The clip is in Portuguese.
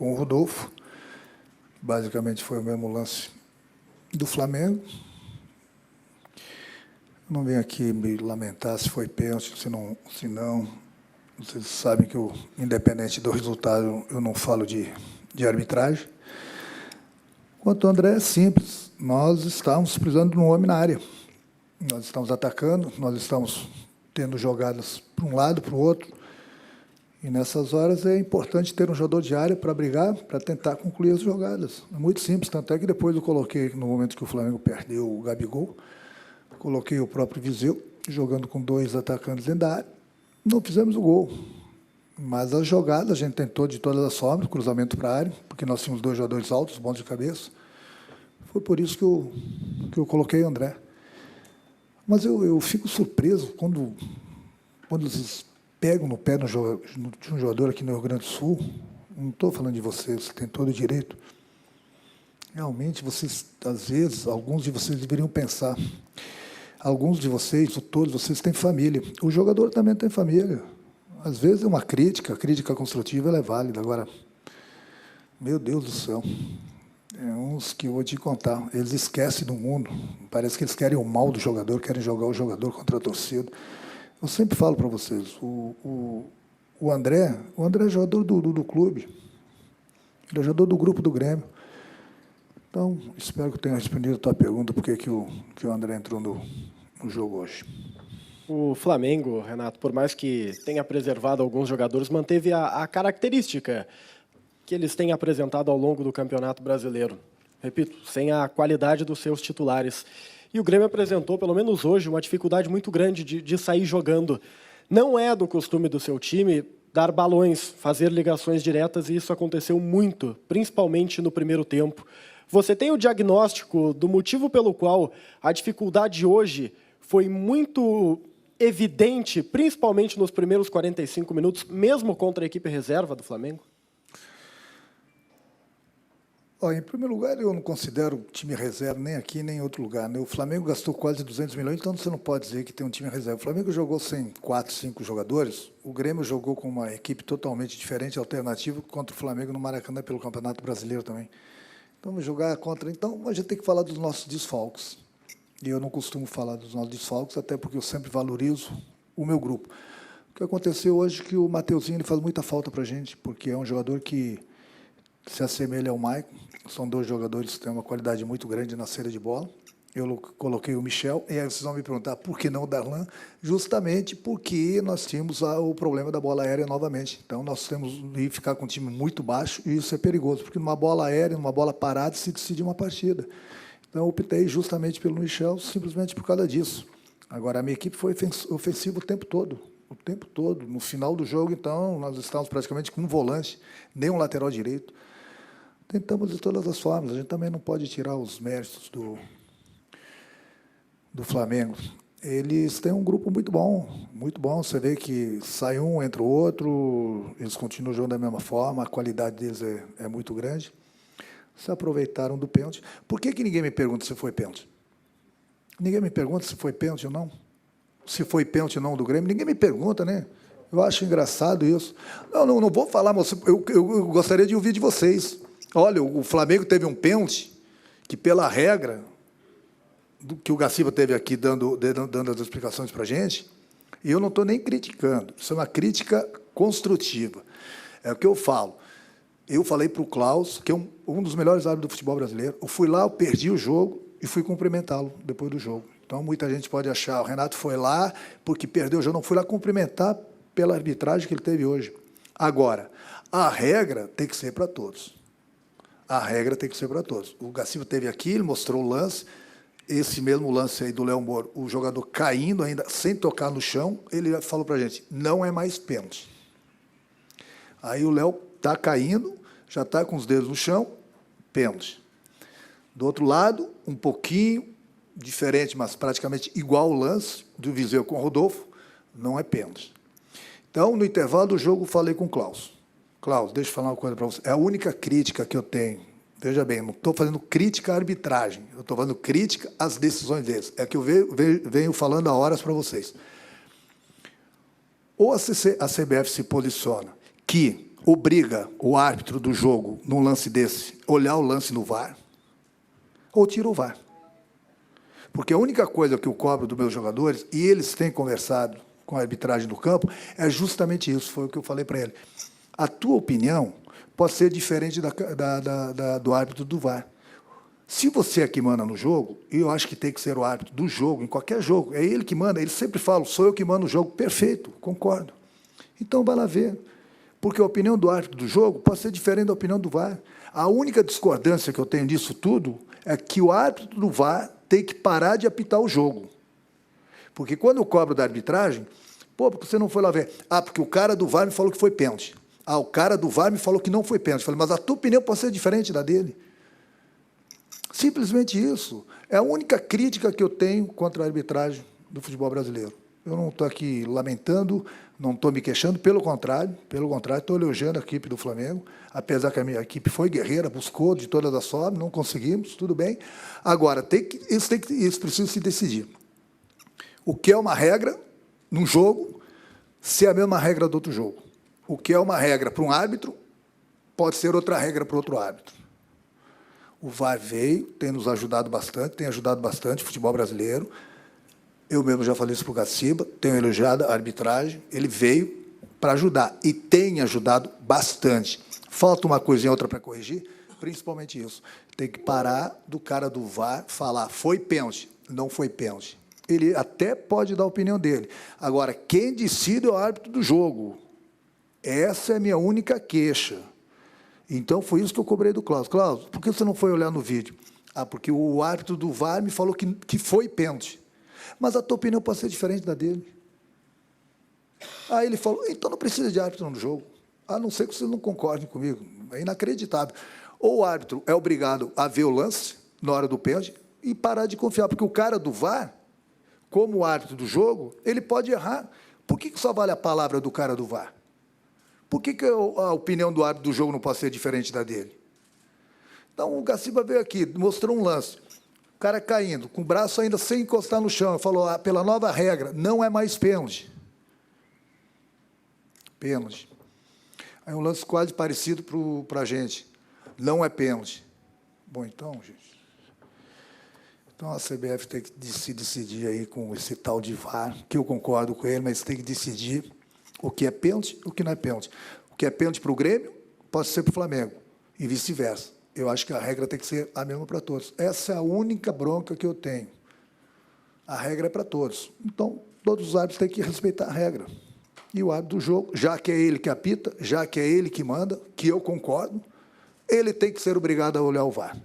com o Rodolfo. Basicamente foi o mesmo lance do Flamengo. Não venho aqui me lamentar se foi pênalti, se não. Vocês sabem que, independente do resultado, eu não falo de arbitragem. Quanto ao André, é simples. Nós estamos precisando de um homem na área. Nós estamos atacando, nós estamos tendo jogadas para um lado, para o outro. E, nessas horas, é importante ter um jogador de área para brigar, para tentar concluir as jogadas. É muito simples, tanto é que depois eu coloquei, no momento que o Flamengo perdeu o Gabigol, coloquei o próprio Viseu, jogando com 2 atacantes dentro da área. Não fizemos o gol. Mas as jogadas, a gente tentou de todas as formas, cruzamento para a área, porque nós tínhamos 2 jogadores altos, bons de cabeça. Foi por isso que eu coloquei o André. Mas eu fico surpreso quando eles pegam no pé de um jogador aqui no Rio Grande do Sul. Não estou falando de vocês, você tem todo o direito. Realmente, vocês, às vezes, alguns de vocês deveriam pensar. Alguns de vocês, ou todos vocês, têm família. O jogador também tem família. Às vezes é uma crítica, a crítica construtiva ela é válida. Agora, meu Deus do céu, é uns que eu vou te contar, eles esquecem do mundo, parece que eles querem o mal do jogador, querem jogar o jogador contra a torcida. Eu sempre falo para vocês, o André é jogador do clube, ele é jogador do grupo do Grêmio. Então, espero que eu tenha respondido a tua pergunta, por que o André entrou no jogo hoje. O Flamengo, Renato, por mais que tenha preservado alguns jogadores, manteve a característica que eles têm apresentado ao longo do Campeonato Brasileiro. Repito, sem a qualidade dos seus titulares. E o Grêmio apresentou, pelo menos hoje, uma dificuldade muito grande de sair jogando. Não é do costume do seu time dar balões, fazer ligações diretas, e isso aconteceu muito, principalmente no primeiro tempo. Você tem o diagnóstico do motivo pelo qual a dificuldade hoje foi muito evidente, principalmente nos primeiros 45 minutos, mesmo contra a equipe reserva do Flamengo? Em primeiro lugar, eu não considero time reserva nem aqui, nem em outro lugar. O Flamengo gastou quase 200 milhões, então você não pode dizer que tem um time reserva. O Flamengo jogou sem 4, 5 jogadores. O Grêmio jogou com uma equipe totalmente diferente, alternativa, contra o Flamengo no Maracanã pelo Campeonato Brasileiro também. Então, vamos jogar contra. Então, a gente tem que falar dos nossos desfalques. E eu não costumo falar dos nossos desfalques, até porque eu sempre valorizo o meu grupo. O que aconteceu hoje é que o Mateuzinho ele faz muita falta para a gente, porque é um jogador que se assemelha ao Maicon. São 2 jogadores que têm uma qualidade muito grande na saída de bola. Eu coloquei o Michel, e aí vocês vão me perguntar por que não o Darlan? Justamente porque nós tínhamos o problema da bola aérea novamente. Então, nós temos que ficar com um time muito baixo, e isso é perigoso, porque numa bola aérea, numa bola parada, se decide uma partida. Então, eu optei justamente pelo Michel, simplesmente por causa disso. Agora, a minha equipe foi ofensiva o tempo todo. O tempo todo. No final do jogo, então, nós estávamos praticamente com um volante, nem um lateral direito. Tentamos de todas as formas. A gente também não pode tirar os méritos do Flamengo. Eles têm um grupo muito bom, muito bom. Você vê que sai um, entra o outro, eles continuam jogando da mesma forma, a qualidade deles é muito grande. Se aproveitaram do pênalti. Por que ninguém me pergunta se foi pênalti? Ninguém me pergunta se foi pênalti ou não? Se foi pênalti ou não do Grêmio? Ninguém me pergunta, né? Eu acho engraçado isso. Não vou falar, mas eu gostaria de ouvir de vocês. Olha, o Flamengo teve um pênalti que, pela regra, que o Gaciba teve aqui dando as explicações para a gente, e eu não estou nem criticando. Isso é uma crítica construtiva. É o que eu falo. Eu falei para o Klaus, que é um dos melhores árbitros do futebol brasileiro. Eu fui lá, eu perdi o jogo e fui cumprimentá-lo depois do jogo. Então, muita gente pode achar, o Renato foi lá porque perdeu o jogo. Não, fui lá cumprimentar pela arbitragem que ele teve hoje. Agora, a regra tem que ser para todos. A regra tem que ser para todos. O Gaciba teve aqui, ele mostrou o lance, esse mesmo lance aí do Léo Moro, o jogador caindo ainda, sem tocar no chão, ele falou para a gente, não é mais pênalti. Aí o Léo está caindo, já está com os dedos no chão, pênalti. Do outro lado, um pouquinho diferente, mas praticamente igual o lance do Viseu com o Rodolfo, não é pênalti. Então, no intervalo do jogo, falei com o Klaus. Klaus, deixa eu falar uma coisa para você. É a única crítica que eu tenho. Veja bem, não estou fazendo crítica à arbitragem, eu estou fazendo crítica às decisões deles. É que eu venho falando há horas para vocês. Ou a CBF se posiciona que obriga o árbitro do jogo, num lance desse, olhar o lance no VAR, ou tira o VAR. Porque a única coisa que eu cobro dos meus jogadores, e eles têm conversado com a arbitragem do campo, é justamente isso, foi o que eu falei para ele. A tua opinião pode ser diferente do árbitro do VAR. Se você é que manda no jogo, e eu acho que tem que ser o árbitro do jogo, em qualquer jogo, é ele que manda, ele sempre fala, sou eu que mando o jogo, perfeito, concordo. Então, vai lá ver. Porque a opinião do árbitro do jogo pode ser diferente da opinião do VAR. A única discordância que eu tenho disso tudo é que o árbitro do VAR tem que parar de apitar o jogo. Porque quando eu cobro da arbitragem, pô, porque você não foi lá ver? Ah, porque o cara do VAR me falou que foi pênalti. Ah, o cara do VAR me falou que não foi pênalti. Eu falei, mas a tua opinião pode ser diferente da dele. Simplesmente isso. É a única crítica que eu tenho contra a arbitragem do futebol brasileiro. Eu não estou aqui lamentando, não estou me queixando, pelo contrário, estou elogiando a equipe do Flamengo, apesar que a minha equipe foi guerreira, buscou de todas as formas, não conseguimos, tudo bem. Agora, isso precisa se decidir. O que é uma regra num jogo, se é a mesma regra do outro jogo. O que é uma regra para um árbitro, pode ser outra regra para outro árbitro. O VAR veio, tem nos ajudado bastante, tem ajudado bastante o futebol brasileiro. Eu mesmo já falei isso para o Gaciba, tenho elogiado a arbitragem, ele veio para ajudar, e tem ajudado bastante. Falta uma coisinha outra para corrigir, principalmente isso. Tem que parar do cara do VAR falar, foi pênalti, não foi pênalti. Ele até pode dar a opinião dele. Agora, quem decide é o árbitro do jogo. Essa é a minha única queixa. Então, foi isso que eu cobrei do Cláudio. Cláudio, por que você não foi olhar no vídeo? Ah, porque o árbitro do VAR me falou que foi pênalti. Mas a tua opinião pode ser diferente da dele. Aí ele falou, então não precisa de árbitro no jogo, a não ser que vocês não concordem comigo. É inacreditável. Ou o árbitro é obrigado a ver o lance na hora do pênalti e parar de confiar, porque o cara do VAR, como o árbitro do jogo, ele pode errar. Por que só vale a palavra do cara do VAR? Por que a opinião do árbitro do jogo não pode ser diferente da dele? Então, o Gaciba veio aqui, mostrou um lance. O cara caindo, com o braço ainda sem encostar no chão, falou, pela nova regra, não é mais pênalti. Pênalti. Aí um lance quase parecido para a gente. Não é pênalti. Bom, então, gente. Então, a CBF tem que se decidir aí com esse tal de VAR, que eu concordo com ele, mas tem que decidir o que é pênalti e o que não é pênalti. O que é pênalti para o Grêmio, pode ser para o Flamengo, e vice-versa. Eu acho que a regra tem que ser a mesma para todos. Essa é a única bronca que eu tenho. A regra é para todos. Então, todos os árbitros têm que respeitar a regra. E o árbitro do jogo, já que é ele que apita, já que é ele que manda, que eu concordo, ele tem que ser obrigado a olhar o VAR.